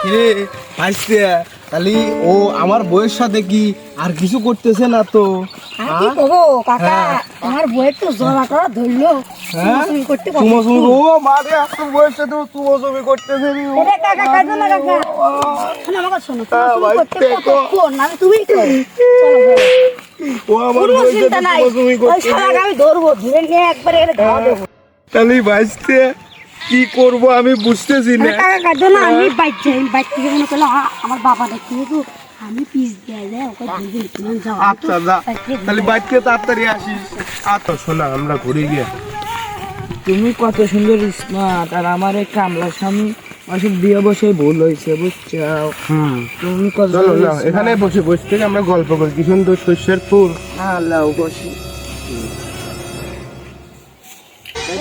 কিরে ভাইস্তে তাহলে ও আমার বউয়ের সাথে কি আর কিছু করতেছে না তো? আর কি করবো কাকা, আমার বউয়ের তো জ্বলা টরা ধরলো, চুমাচুমি করতে চুমাচুমি ও মারে আপনার বউয়ের সাথে চুমাচুমি করতেছে রে ও। এটা কাকা কাঁদো না কাকা, শোনো আমাকে শোনো, চুমাচুমি করতে কতক্ষণ আমি তুমি ও আমার বউয়ের সাথে চুমাচুমি করতেছে, আমি ধরবো, ধরে নিয়ে একবারে এটা ধাওয়া দেবো। তাহলে ভাইস্তে কি করব আমি বুঝতেছি না। কাকা কাঁদো না, আমি বাইক যাই, বাইক থেকে মনে করলো আমার বাবা দেখতে তো আমি পিস দিয়ে যায় ওকে দুদিন কিনে যাও। আচ্ছা যা, তাহলে বাইককে তাড়াতাড়ি আসিস। আচ্ছা শোনা আমরা ঘুরে গিয়ে তুমি কত সুন্দর স্মার্ট, আর আমার এই কামলার স্বামী আসলে বিয়ে বসে ভুল হয়েছে বুঝছো। তুমি কত চলো না এখানে বসে বসে থেকে আমরা গল্প করি, কি সুন্দর শস্যের ফুল। আল্লাহ বসে।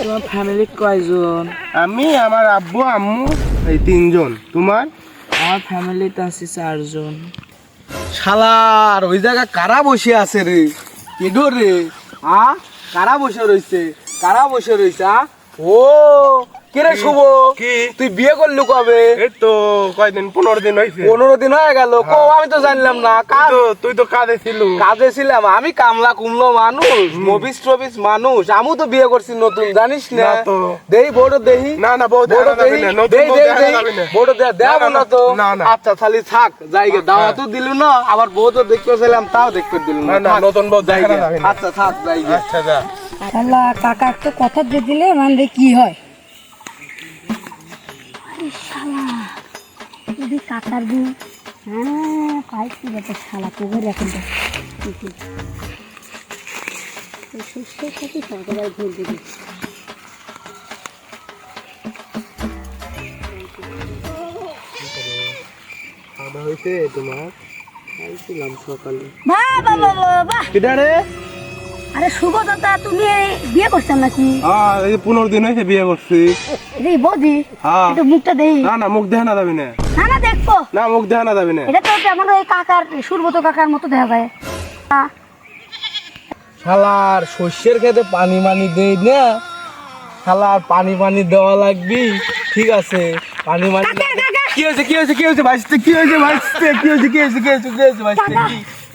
তোমার ফ্যামিলি কয়জন? আমি আমার আব্বু আম্মু এই তিনজন। তোমার? আমার ফ্যামিলিতে আছে 4 জন। শালার ওই জায়গা কারা বসে আছে রে? কেডো রে? কারা বসে রইছে? কারা বসে রইছে? ও কিরে শুভ, কি তুই বিয়ে করলি কবে? এই তো কয়দিন 15 দিন হয়েছে। 15 দিন হয়ে গেল। কো আমি তো জানলাম না। তুই তো কাজে ছিল। কাজে ছিলাম আমি, কামলা কুমলো মানুষ, মবিস টবিস মানুষ। আমি তো বিয়ে করছি নতুন, জানিস না? না তো। দেই বড় দেহি না না বউ দেখা যাবে না, নতুন বউ দেখা যাবে না। বড় দেব না তো। না, না। আচ্ছা তাহলে থাক যাইগে, দাওয়াতও দিল না, আবার বউ তো দেখতে ছিলাম তাও দেখতে দিল না। না না থাক, নতুন বউ দেখা যাইগে। যাবে না। আচ্ছা থাক যাইগে। আচ্ছা যা। আল্লাহ কাকা একটা কথা দিয়ে দিলে মানে কি হয়? যদি কাকার বউ, হ্যাঁ পাইছি ব্যাপার, শালা কোভের এখন সুস্থের সাথে সরকার ভোট দেবে। খাওয়া হয়েছে তোমার? খাইছিলাম সকালে। বাহ বাহ বাহ বাহ বাহ। কিটা রে? আরে শুভ দাদা, তুমি বিয়ে করছেন নাকি? এই 15 দিন হয়েছে বিয়ে করছি। রে বৌদি, হ্যাঁ। একটু মুখটা দেই। না না মুখ দেখা না যাবে না। না না দেখবো, না মুখ দেখা না যাবে না। এটা তো আমার ওই কাকার সুরবত কাকার মতো দেখা যায়। শালার শস্যের খেতে পানি মানি দেই না, শালার পানি পানি দেওয়া লাগবি। ঠিক আছে পানি মানি। কি হয়েছে কি হয়েছে কি হয়েছে ভাইস্তে? কি হয়েছে ভাইস্তে? কি হয়েছে কি হয়েছে কি হয়েছে কি হয়েছে ভাইস্তে?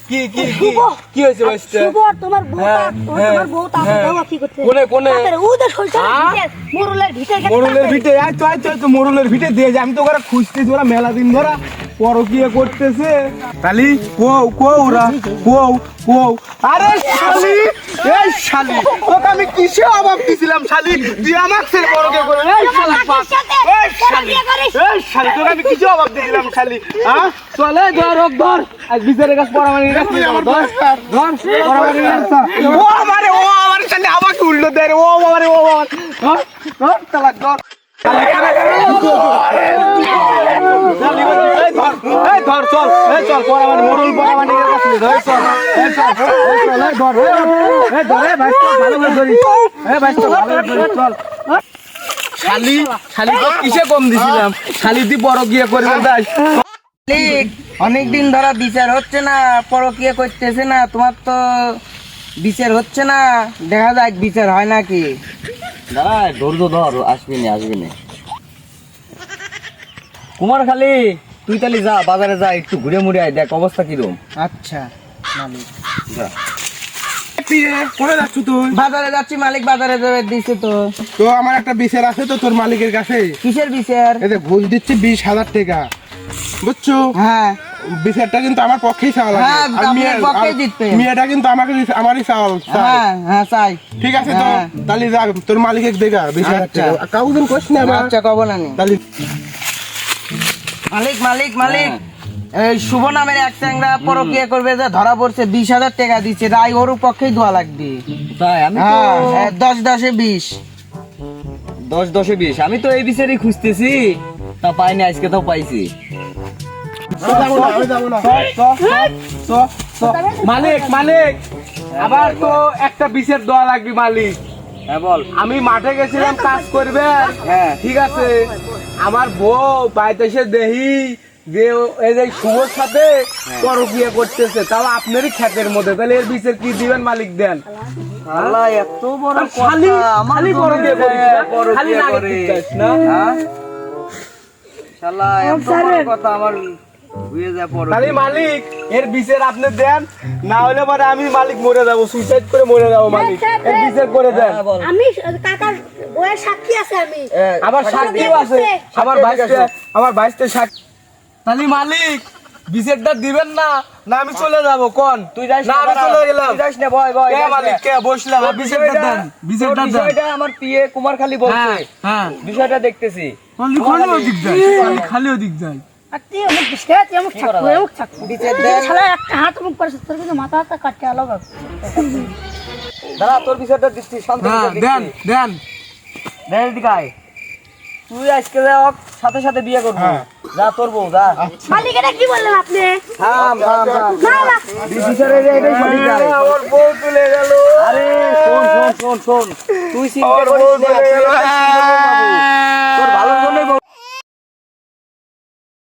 কি কি কি কি হয়েছে ভাইস্তে? শুভ আর তোমার বউ, তোমার বউ তাকে দেওয়া কি করতে? কোনে কোনে? ওদের শৈশবের ভিতর মোরলের ভিতর মোরলের ভিটে আয় তো আয় তো মোরলের ভিটে দিয়ে যা। আমি তো ওরা খুঁজতেছি, ওরা মেলা দিন ধরা পরকিয়া করতেছে। তালি কো কো ওরা কো কো। আরে শালি, এই শালি তোকে আমি কিসে অভাব দিছিলাম শালি? তুই আমাকে পরকিয়া করে এই শালা পাক। এই শালি, এই শালি তোকে আমি কিসে অভাব দিছিলাম শালি? চলে ধর ধর আজ বিচারের কাছে পরামানি রাখছি। ধর ধর পরামানি রাখছা। ও আমার শালি আমাকে উল্টো দেয় রে। ও আমারে ও আমার ধর ধর তালাক ধর। ধর চল চল পরামানি মোরল পরামানি কাছে ধর চল চল ধর ভাই ভালো করে ধরিস। ভাই ভালো করে চল। শালি শালি তো কিসে কম দিছিলাম? শালি দি বড় গিয়ে করবে যাস। অনেকদিন ধরা বিচার হচ্ছে না, পরকিয়া করতেছে না, তোমার তো বিচার হচ্ছে না। দেখা যাক বিচার হয় নাকি। দাঁড়া ধৈর্য ধর, আসবি না কুমার খালি। তুই তাহলে যা বাজারে যা, একটু ঘুরে মুড়ে আয়, দেখ অবস্থা কিরম। আচ্ছা মালিক, যা। কোনে যাচ্ছ তুই? বাজারে যাচ্ছি মালিক, বাজারে যাবে দিছে তো। তো আমার একটা বিচার আছে তো তোর মালিকের কাছে। কিসের বিচার? এই যে ঘুষ দিচ্ছি 20,000 টাকা, বুঝছো? হ্যাঁ বিচারটা কিন্তু আমার পক্ষেই চাওয়া লাগে। হ্যাঁ, আর আপনার পক্ষেই জিতবে। মেয়েটা কিন্তু আমারই চাওয়া চাই। হ্যাঁ হ্যাঁ চাই। ঠিক আছে তো হ্যাঁ। তাহলে যা তোর মালিকের দেখা 20,000 আচ্ছা। টাকা। কাউকে কোশ না আমার। আচ্ছা কব না নি। তাহলে মালিক মালিক মালিক, এই শুভ নামের এক চ্যাংরা পরকিয়া করবে যে ধরা পড়ছে, 20,000 টাকা দিচ্ছে, রায় ওর পক্ষেই দোয়া লাগবে। তাই আমি তো হ্যাঁ 10-10-20। 10-10-20 আমি তো এই বিচারই খুঁজতেছি, তা পাইনি, আজকে তো পাইছি। মালিক মালিক আবার তো একটা বিচার দেওয়া লাগবে মালিক। হ্যাঁ বল। আমি মাঠে গেছিলাম কাজ করবে। হ্যাঁ। ঠিক আছে আমার বউ বাড়িতে এসে দেখি যে এই যে শুভর সাথে পরকিয়া করতেছে, তাও আপনারই ক্ষেতের মধ্যে। তাহলে এর বিচার কি দিবেন মালিক? দেন। আল্লাহ এত বড় খালি কথা, আমার খালি জমিতে পরকিয়া করিস না, খালি পরকিয়া নাগে করে। চিন্তাস না। হ্যাঁ? শালা এত বড় কথা আমার হয়ে যায় পর তাহলে মালিক এর বিচার আপনি দেন, না হলে পরে আমি মালিক মরে যাবো, সুইসাইড করে মরে যাবো মালিক, এর বিচার করে দেন। আমি কাকার বইয়ের সাক্ষী আছে আমি। আমার সাক্ষীও আছে, আমার বাইশটা সাক্ষী। তাহলে মালিক বিচারটা দিবেন না, না আমি চলে যাবো কোন? তুই যাস না আমি চলে গেলাম। তুই যাস না ভয় ভয় কে মালিক কে বসলাম, বিচারটা দেন, বিচারটা দেন। বিষয়টা আমার পিএ কুমারখালী বলছে হ্যাঁ বিষয়টা দেখতেছি খালি ওদিক যায়, খালি ওদিক যায়। আর তুই অমুক বিস্কুট অমুক ছাকু অমুক ছাকু বিচার দেন শালা একটা হাত মুখ করে তোর কিন্তু মাথা হাত কাটতে আলাদা। দাঁড়া তোর বিষয়টা দিচ্ছি শান্ত হ্যাঁ দেন দেন। দেন দিকাই তুই আজকে যা ওর সাথে সাথে বিয়ে করবি যা তোর বউ যা মালিক এটা কি বললেন আপনি? থাম থাম থাম না না বিচারের এটাই সঠিক রায়। আমার বউ তুলে গেল। আরে শোন শোন শোন শোন তুই চিন্তা আমার করিস বউ না চলে তুই গেল। একটা সুন্দর বউ পাবি। তোর ভালোর